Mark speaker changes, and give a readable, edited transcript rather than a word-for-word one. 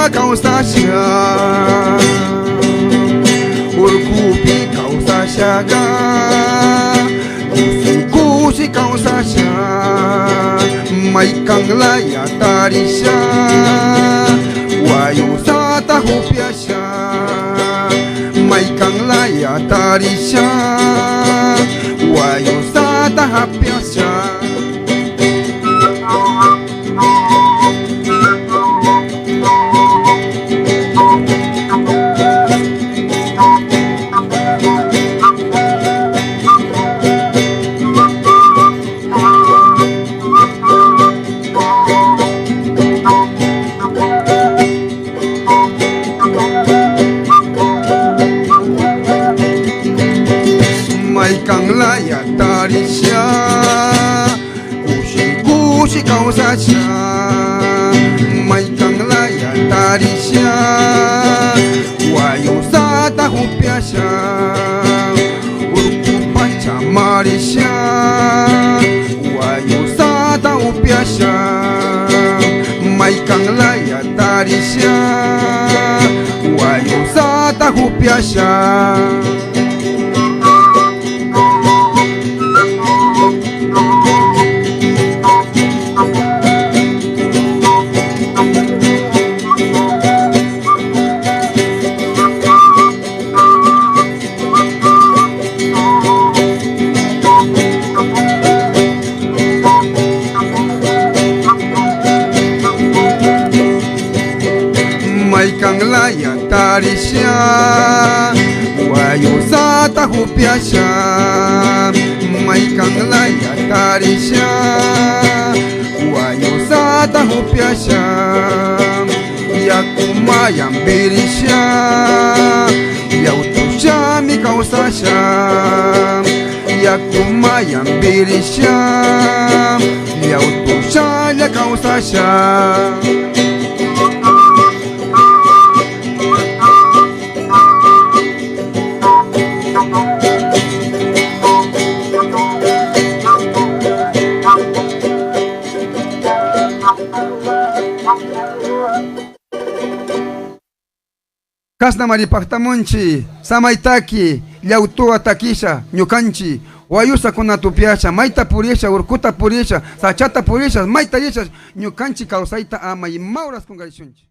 Speaker 1: ama kausasya urkupi kausasyaga kusi kausasya maikang laya tarisya wayo sata hupiasya maikang laya tarisya wayo sata hapiasya maikang laya tarisya kusi kausasya maikang laya tarisya wayo sata hupiasya urku panca marisya wayo sata hupiasya maikang laya tarisya wayo sata hupiasya maikang laya tarisya wayo sata hupiasya maikang laya tarisya wayo sata hupiasya yakumayang birisya yautusya mi kausasya yakumayang birisya yautusya ya kausasya kasna maripaktamunchi samaitaki llautua takisha ñukanchi wayusa kunatupiasha maita purisha urkuta purisha sachata purisha maita yisha ñukanchi kawsayta ama imauras kungalishunchi